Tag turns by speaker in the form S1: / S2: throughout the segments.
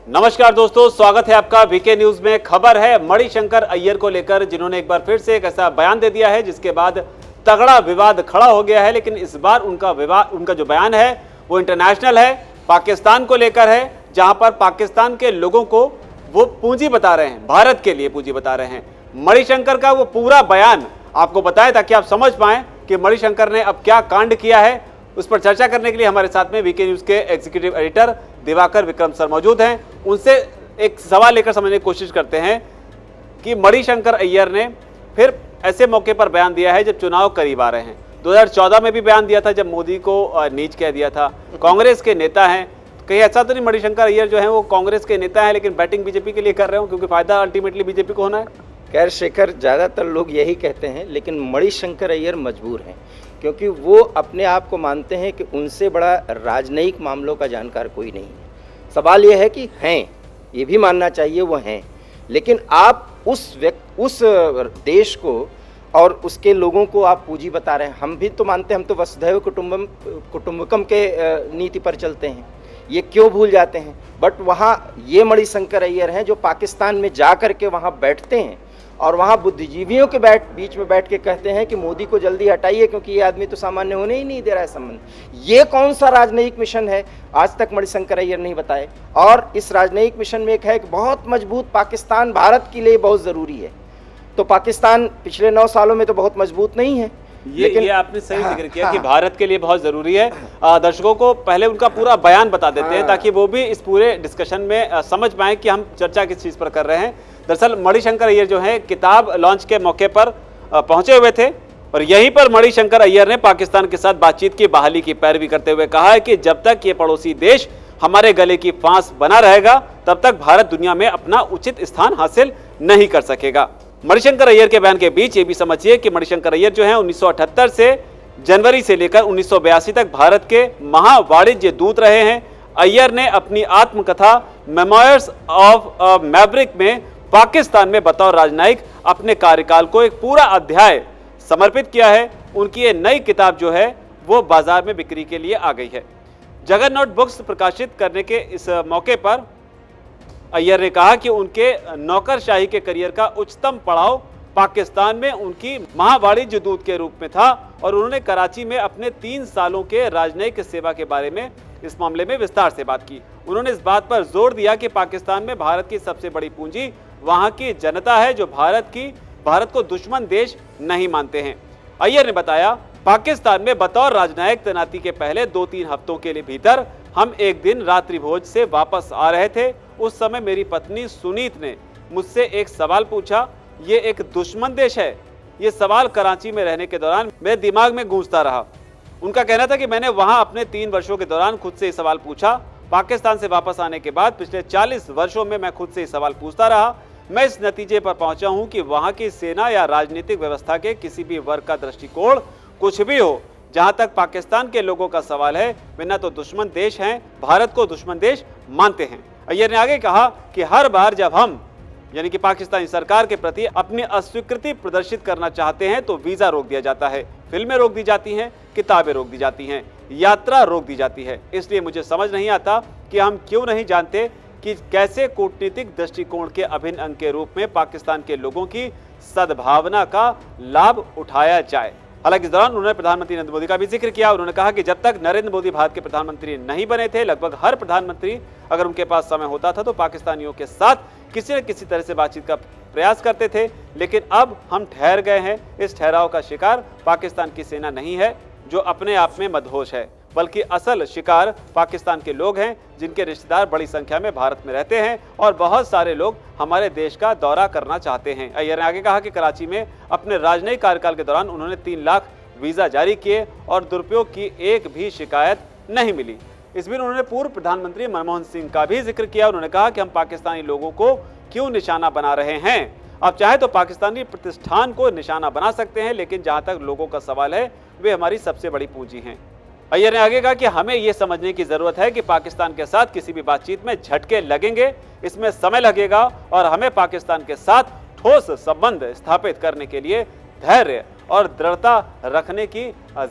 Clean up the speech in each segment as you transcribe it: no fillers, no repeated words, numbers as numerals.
S1: नमस्कार दोस्तों, स्वागत है आपका वीके न्यूज में। खबर है मणिशंकर अय्यर को लेकर, जिन्होंने एक बार फिर से एक ऐसा बयान दे दिया है जिसके बाद तगड़ा विवाद खड़ा हो गया है। लेकिन इस बार उनका जो बयान है वो इंटरनेशनल है, पाकिस्तान को लेकर है, जहां पर पाकिस्तान के लोगों को वो पूंजी बता रहे हैं, भारत के लिए पूंजी बता रहे हैं। मणिशंकर का वो पूरा बयान आपको बताएं ताकि आप समझ पाएं कि मणिशंकर ने अब क्या कांड किया है। उस पर चर्चा करने के लिए हमारे साथ में वीके न्यूज के executive editor Diwakar Vikram sir मौजूद हैं। उनसे एक सवाल लेकर समझने की कोशिश करते हैं कि मणिशंकर अय्यर ने फिर ऐसे मौके पर बयान दिया है जब चुनाव करीब आ रहे हैं। 2014 में भी बयान दिया था जब मोदी को नीच कह दिया था। कांग्रेस के नेता हैं, कहीं ऐसा तो नहीं मणिशंकर अय्यर जो है वो कांग्रेस के नेता हैं लेकिन बैटिंग बीजेपी के लिए कर रहे हो, क्योंकि फायदा अल्टीमेटली बीजेपी को होना है।
S2: खैर शेखर, ज़्यादातर लोग यही कहते हैं, लेकिन मणिशंकर अय्यर मजबूर हैं क्योंकि वो अपने आप को मानते हैं कि उनसे बड़ा राजनयिक मामलों का जानकार कोई नहीं है। सवाल ये है कि हैं, ये भी मानना चाहिए वो हैं, लेकिन आप उस देश को और उसके लोगों को आप पूंजी बता रहे हैं। हम भी तो मानते हैं, हम तो वसुधैव कुटुंबकम के नीति पर चलते हैं, ये क्यों भूल जाते हैं। बट वहाँ ये मणिशंकर अय्यर हैं जो पाकिस्तान में जा कर के वहाँ बैठते हैं और वहाँ बुद्धिजीवियों के बीच में बैठ के कहते हैं कि मोदी को जल्दी हटाइए क्योंकि ये आदमी तो सामान्य होने ही नहीं दे रहा है संबंध। ये कौन सा राजनयिक मिशन है, आज तक मणिशंकर अय्यर नहीं बताए। और इस राजनयिक मिशन में एक है कि बहुत मजबूत पाकिस्तान भारत के लिए बहुत ज़रूरी है। तो पाकिस्तान पिछले 9 सालों में तो बहुत मजबूत नहीं है।
S1: ये आपने सही जिक्र किया कि भारत के लिए बहुत जरूरी है। दर्शकों को पहले उनका पूरा बयान बता देते हैं ताकि वो भी इस पूरे डिस्कशन में समझ पाएं कि हम चर्चा किस चीज़ पर कर रहे हैं। दरअसल मणिशंकर अय्यर जो है किताब लॉन्च के मौके पर पहुंचे हुए थे और यहीं पर मणिशंकर अय्यर ने पाकिस्तान के साथ बातचीत की बहाली की पैरवी करते हुए कहा है कि जब तक ये पड़ोसी देश हमारे गले की फांस बना रहेगा तब तक भारत दुनिया में अपना उचित स्थान हासिल नहीं कर सकेगा। मणिशंकर अय्यर के बयान के बीच ये भी समझिए कि मणिशंकर अय्यर जो है 1978 से जनवरी से लेकर 1982 तक भारत के महावाणिज्य दूत रहे हैं। अय्यर ने अपनी आत्मकथा मेमोयर्स ऑफ मैवरिक में पाकिस्तान में बतौर राजनयिक अपने कार्यकाल को एक पूरा अध्याय समर्पित किया है। उनकी ये नई किताब जो है वो बाजार में बिक्री के लिए आ गई है। जगरनॉट बुक्स प्रकाशित करने के इस मौके पर अय्यर ने कहा कि उनके नौकरशाही के करियर का उच्चतम पड़ाव पाकिस्तान में उनकी महावाणिज्य दूत के रूप में था और उन्होंने कराची में अपने 3 सालों के राजनयिक सेवा के बारे में इस मामले में विस्तार से बात की। उन्होंने इस बात पर जोर दिया कि पाकिस्तान में भारत की सबसे बड़ी पूंजी वहां की जनता है जो भारत को दुश्मन देश नहीं मानते हैं। अय्यर ने बताया, पाकिस्तान में बतौर राजनयिक तैनाती के पहले 2-3 हफ्तों के लिए भीतर हम एक दिन रात्रि भोज से वापस आ रहे थे। उस समय मेरी पत्नी सुनीत ने मुझसे एक सवाल पूछा, ये एक दुश्मन देश है? ये सवाल कराची में रहने के दौरान मेरे दिमाग में गूंजता रहा। उनका कहना था कि मैंने वहां अपने 3 वर्षों के दौरान खुद से ये सवाल पूछा। पाकिस्तान से वापस आने के बाद पिछले 40 वर्षों में मैं खुद से ये सवाल पूछता रहा। मैं इस नतीजे पर पहुंचा हूं कि वहां की सेना या राजनीतिक व्यवस्था के किसी भी वर्ग का दृष्टिकोण कुछ भी हो, जहां तक पाकिस्तान के लोगों का सवाल है, वे न तो दुश्मन देश हैं, भारत को दुश्मन देश मानते हैं। अय्यर ने आगे कहा कि हर बार जब हम यानी कि पाकिस्तानी सरकार के प्रति अपनी अस्वीकृति प्रदर्शित करना चाहते हैं तो वीजा रोक दिया जाता है, फिल्में रोक दी जाती हैं, किताबें रोक दी जाती हैं, यात्रा रोक दी जाती है। इसलिए मुझे समझ नहीं आता कि हम क्यों नहीं जानते कि कैसे कूटनीतिक दृष्टिकोण के अभिन्न अंग के रूप में पाकिस्तान के लोगों की सद्भावना का लाभ उठाया जाए। हालांकि इस दौरान उन्होंने प्रधानमंत्री नरेंद्र मोदी का भी जिक्र किया। उन्होंने कहा कि जब तक नरेंद्र मोदी भारत के प्रधानमंत्री नहीं बने थे, लगभग हर प्रधानमंत्री अगर उनके पास समय होता था तो पाकिस्तानियों के साथ किसी न किसी तरह से बातचीत का प्रयास करते थे। लेकिन अब हम ठहर गए हैं। इस ठहराव का शिकार पाकिस्तान की सेना नहीं है जो अपने आप में मदहोश है, बल्कि असल शिकार पाकिस्तान के लोग हैं जिनके रिश्तेदार बड़ी संख्या में भारत में रहते हैं और बहुत सारे लोग हमारे देश का दौरा करना चाहते हैं। अय्यर ने आगे कहा कि कराची में अपने राजनयिक कार्यकाल के दौरान उन्होंने 3 लाख वीजा जारी किए और दुरुपयोग की एक भी शिकायत नहीं मिली। इस बीच उन्होंने पूर्व प्रधानमंत्री मनमोहन सिंह का भी जिक्र किया। उन्होंने कहा कि हम पाकिस्तानी लोगों को क्यों निशाना बना रहे हैं? आप चाहे तो पाकिस्तानी प्रतिष्ठान को निशाना बना सकते हैं, लेकिन जहां तक लोगों का सवाल है वे हमारी सबसे बड़ी पूंजी हैं। अय्यर ने आगे कहा कि हमें यह समझने की जरूरत है कि पाकिस्तान के साथ किसी भी बातचीत में झटके लगेंगे, इसमें समय लगेगा और हमें पाकिस्तान के साथ ठोस संबंध स्थापित करने के लिए धैर्य और दृढ़ता रखने की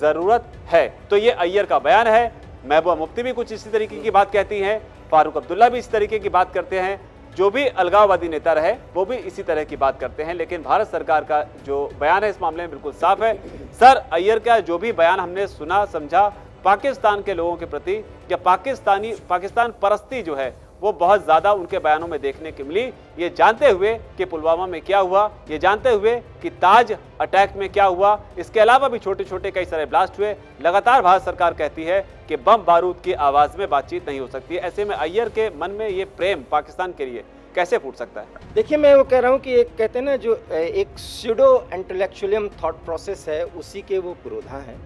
S1: जरूरत है। तो ये अय्यर का बयान है। महबूबा मुफ्ती भी कुछ इसी तरीके की बात कहती हैं फारूक अब्दुल्ला भी इस तरीके की बात करते हैं, जो भी अलगाववादी नेता रहे वो भी इसी तरह की बात करते हैं। लेकिन भारत सरकार का जो बयान है इस मामले में बिल्कुल साफ है। सर अय्यर का जो भी बयान हमने सुना समझा, पाकिस्तान के लोगों के प्रति या पाकिस्तान परस्ती जो है वो बहुत ज्यादा उनके बयानों में देखने को मिली। ये जानते हुए कि पुलवामा में क्या हुआ, ये जानते हुए कि ताज अटैक में क्या हुआ, इसके अलावा भी छोटे छोटे कई सारे ब्लास्ट हुए। लगातार भारत सरकार कहती है कि बम बारूद की आवाज में बातचीत नहीं हो सकती। ऐसे में अय्यर के मन में ये प्रेम पाकिस्तान के लिए कैसे फूट सकता है?
S2: देखिए, मैं वो कह रहा हूँ कि एक कहते हैं ना, जो एक स्यूडो इंटेलेक्चुअलियम थॉट प्रोसेस है, उसी के वो पुरोधा हैं।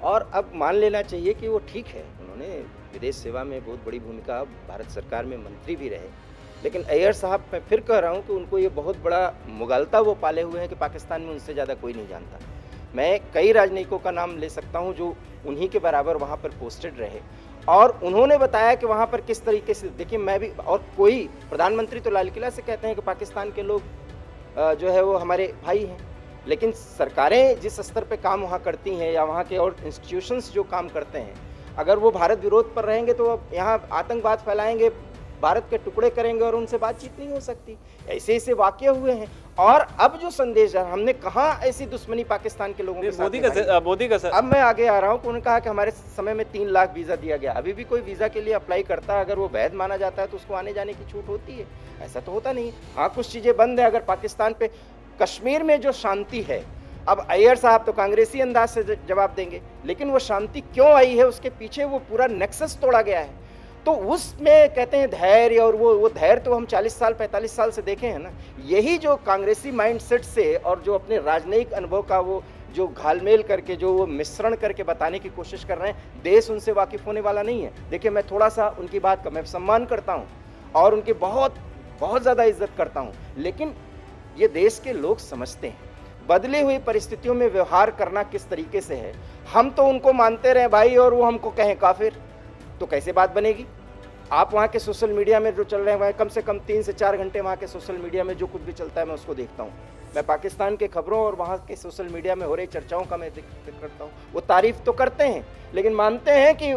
S2: और अब मान लेना चाहिए कि वो ठीक है, उन्होंने विदेश सेवा में बहुत बड़ी भूमिका, भारत सरकार में मंत्री भी रहे। लेकिन अय्यर साहब, मैं फिर कह रहा हूँ कि उनको ये बहुत बड़ा मुगलता वो पाले हुए हैं कि पाकिस्तान में उनसे ज़्यादा कोई नहीं जानता। मैं कई राजनयिकों का नाम ले सकता हूँ जो उन्हीं के बराबर वहाँ पर पोस्टेड रहे, और उन्होंने बताया कि वहाँ पर किस तरीके से, देखिए मैं भी, और कोई प्रधानमंत्री तो लाल किला से कहते हैं कि पाकिस्तान के लोग जो है वो हमारे भाई हैं, लेकिन सरकारें जिस स्तर पे काम वहाँ करती हैं या वहाँ के और इंस्टीट्यूशंस जो काम करते हैं, अगर वो भारत विरोध पर रहेंगे तो अब यहाँ आतंकवाद फैलाएंगे, भारत के टुकड़े करेंगे और उनसे बातचीत नहीं हो सकती। ऐसे ऐसे वाक़ये हुए हैं। और अब जो संदेश है, हमने कहाँ ऐसी दुश्मनी पाकिस्तान के लोगों के साथ
S1: मोदी का
S2: अब मैं आगे आ रहा हूँ कि उन्होंने कहा कि हमारे समय में 3 लाख वीज़ा दिया गया। अभी भी कोई वीज़ा के लिए अप्लाई करता है, अगर वो वैध माना जाता है तो उसको आने जाने की छूट होती है? ऐसा तो होता नहीं। हाँ, कुछ चीज़ें बंद है। अगर पाकिस्तान पे, कश्मीर में जो शांति है, अब अय्यर साहब तो कांग्रेसी अंदाज से जवाब देंगे, लेकिन वो शांति क्यों आई है, उसके पीछे वो पूरा नेक्सस तोड़ा गया है। तो उसमें कहते हैं धैर्य, और वो धैर्य तो हम 40 साल 45 साल से देखे हैं ना। यही जो कांग्रेसी माइंडसेट से और जो अपने राजनयिक अनुभव का वो जो घालमेल करके, जो वो मिश्रण करके बताने की कोशिश कर रहे हैं, देश उनसे वाकिफ होने वाला नहीं है। देखिए, मैं थोड़ा सा उनकी बात का मैं सम्मान करता हूँ और उनकी बहुत बहुत ज़्यादा इज्जत करता हूँ, लेकिन ये देश के लोग समझते हैं बदली हुई परिस्थितियों में व्यवहार करना किस तरीके से है। हम तो उनको मानते रहे भाई और वो हमको कहें काफिर, तो कैसे बात बनेगी? आप वहाँ के सोशल मीडिया में जो चल रहे हैं, कम से कम 3 से 4 घंटे वहाँ के सोशल मीडिया में जो कुछ भी चलता है मैं उसको देखता हूँ। मैं पाकिस्तान के खबरों और वहाँ के सोशल मीडिया में हो रही चर्चाओं का मैं जिक्र करता हूँ। वो तारीफ तो करते हैं, लेकिन मानते हैं कि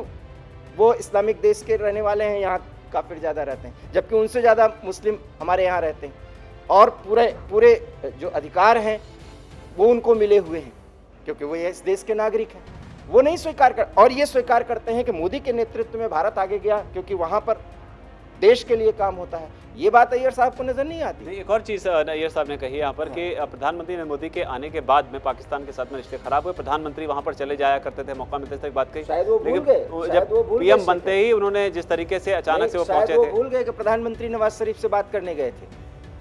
S2: वो इस्लामिक देश के रहने वाले हैं, यहाँ काफिर ज़्यादा रहते हैं, जबकि उनसे ज़्यादा मुस्लिम हमारे यहाँ रहते हैं। और पूरे जो अधिकार हैं वो उनको मिले हुए हैं, क्योंकि वो इस देश के नागरिक हैं। वो नहीं स्वीकार कर, और ये स्वीकार करते हैं कि मोदी के नेतृत्व में भारत आगे गया क्योंकि वहाँ पर देश के लिए काम होता है। ये बात अय्यर साहब को नजर नहीं आती।
S1: एक और चीज़ अय्यर साहब ने कही यहाँ पर कि प्रधानमंत्री नरेंद्र मोदी के आने के बाद में पाकिस्तान के साथ में रिश्ते खराब हुए। प्रधानमंत्री वहाँ पर चले जाया करते थे, मौका मिलते थे, बात कही।
S2: शायद वो भूल गए,
S1: जब पीएम बनते ही उन्होंने जिस तरीके से अचानक से वो पहुंचे थे,
S2: भूल गए कि प्रधानमंत्री नवाज शरीफ से बात करने गए थे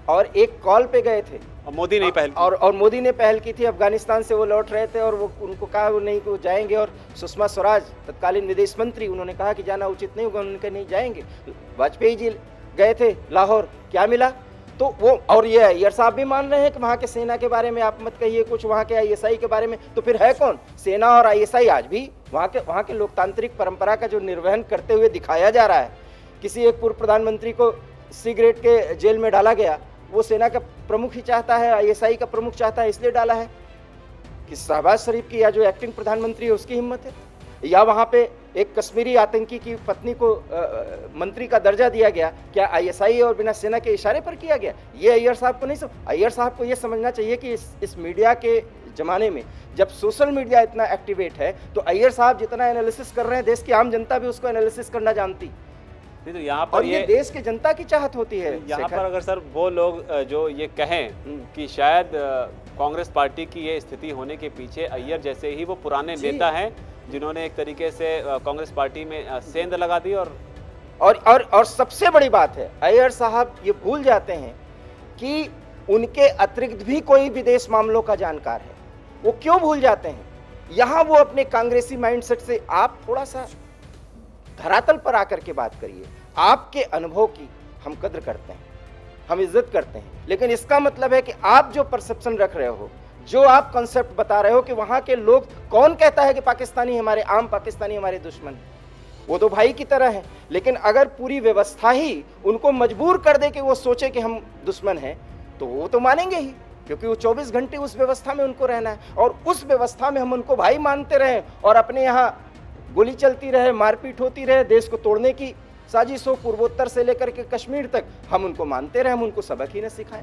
S2: और एक कॉल पे गए थे,
S1: और मोदी ने पहल
S2: और मोदी ने पहल की थी। अफगानिस्तान से वो लौट रहे थे और वो उनको कहा वो नहीं, वो जाएंगे। और सुषमा स्वराज तत्कालीन विदेश मंत्री, उन्होंने कहा कि जाना उचित नहीं होगा, उन्होंने कहा नहीं जाएंगे। वाजपेयी जी गए थे लाहौर, क्या मिला? तो वो, और ये अय्यर साहब भी मान रहे हैं कि वहाँ के सेना के बारे में आप मत कहिए कुछ, वहाँ के ISI के बारे में। तो फिर है कौन? सेना और ISI आज भी वहाँ के लोकतांत्रिक परंपरा का जो निर्वहन करते हुए दिखाया जा रहा है। किसी एक पूर्व प्रधानमंत्री को सिगरेट के जेल में डाला गया, वो सेना का प्रमुख ही चाहता है, ISI का प्रमुख चाहता है, इसलिए डाला है कि शहबाज शरीफ की या जो एक्टिंग प्रधानमंत्री है उसकी हिम्मत है। या वहाँ पे एक कश्मीरी आतंकी की पत्नी को मंत्री का दर्जा दिया गया, क्या ISI और बिना सेना के इशारे पर किया गया? ये अय्यर साहब को नहीं अय्यर साहब को ये समझना चाहिए कि इस मीडिया के जमाने में जब सोशल मीडिया इतना एक्टिवेट है, तो अय्यर साहब जितना एनालिसिस कर रहे हैं, देश की आम जनता भी उसको एनालिसिस करना जानती।
S1: तो यहाँ पर
S2: और ये देश की जनता की चाहत होती है।
S1: यहाँ पर अगर सर वो लोग जो ये कहें कि शायद कांग्रेस पार्टी की ये स्थिति होने के पीछे अय्यर जैसे ही वो पुराने नेता हैं जिन्होंने एक तरीके से कांग्रेस पार्टी में सेंध लगा दी।
S2: और सबसे बड़ी बात है, अय्यर साहब ये भूल जाते हैं कि उनके अतिरिक्त भी कोई विदेश मामलों का जानकार है। वो क्यों भूल जाते हैं? यहाँ वो अपने कांग्रेसी माइंडसेट से, आप थोड़ा सा धरातल पर आकर के बात करिए। आपके अनुभव की हम कद्र करते हैं, हम इज्जत करते हैं, लेकिन इसका मतलब है कि आप जो परसेप्शन रख रहे हो, जो आप कॉन्सेप्ट बता रहे हो कि वहां के लोग, कौन कहता है कि पाकिस्तानी हमारे, आम पाकिस्तानी हमारे दुश्मन है? वो तो भाई की तरह है। लेकिन अगर पूरी व्यवस्था ही उनको मजबूर कर दे कि वो सोचे कि हम दुश्मन हैं, तो वो तो मानेंगे ही, क्योंकि वो 24 घंटे उस व्यवस्था में उनको रहना है। और उस व्यवस्था में हम उनको भाई मानते रहे और अपने यहाँ गोली चलती रहे, मारपीट होती रहे, देश को तोड़ने की साजिश हो पूर्वोत्तर से लेकर के कश्मीर तक, हम उनको मानते रहे, हम उनको सबक ही न सिखाएं।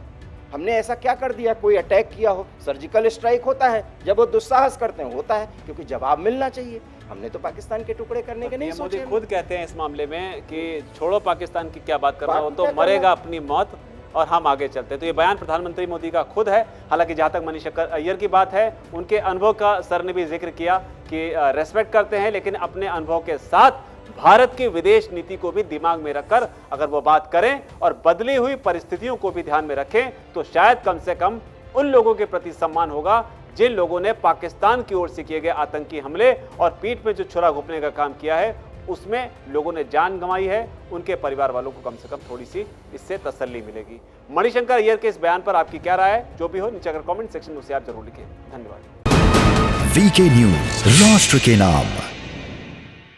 S2: हमने ऐसा क्या कर दिया? कोई अटैक किया हो, सर्जिकल स्ट्राइक होता है, जब वो दुस्साहस करते हैं होता है, क्योंकि जवाब मिलना चाहिए। हमने तो पाकिस्तान के टुकड़े करने के नहीं सोचे।
S1: मोदी खुद कहते हैं इस मामले में कि छोड़ो पाकिस्तान की क्या बात करना, वो तो
S2: क्या
S1: मरेगा अपनी मौत और हम आगे चलते हैं। तो ये बयान प्रधानमंत्री मोदी का खुद है। हालांकि जहां तक मणिशंकर अय्यर की बात है, उनके अनुभव का सर ने भी जिक्र किया कि रेस्पेक्ट करते हैं, लेकिन अपने अनुभव के साथ भारत की विदेश नीति को भी दिमाग में रखकर अगर वो बात करें और बदली हुई परिस्थितियों को भी ध्यान में रखें, तो शायद कम से कम उन लोगों के प्रति सम्मान होगा जिन लोगों ने पाकिस्तान की ओर से किए गए आतंकी हमले और पीठ में जो छुरा घोंपने का काम किया है, उसमें लोगों ने जान गंवाई है। उनके परिवार वालों को कम से कम थोड़ी सी इससे तसल्ली मिलेगी। मणिशंकर अय्यर के इस बयान पर आपकी क्या राय है? जो भी हो नीचे अगर कमेंट सेक्शन में उसे आप जरूर लिखिए। धन्यवाद।
S3: वीके न्यूज, राष्ट्र के नाम।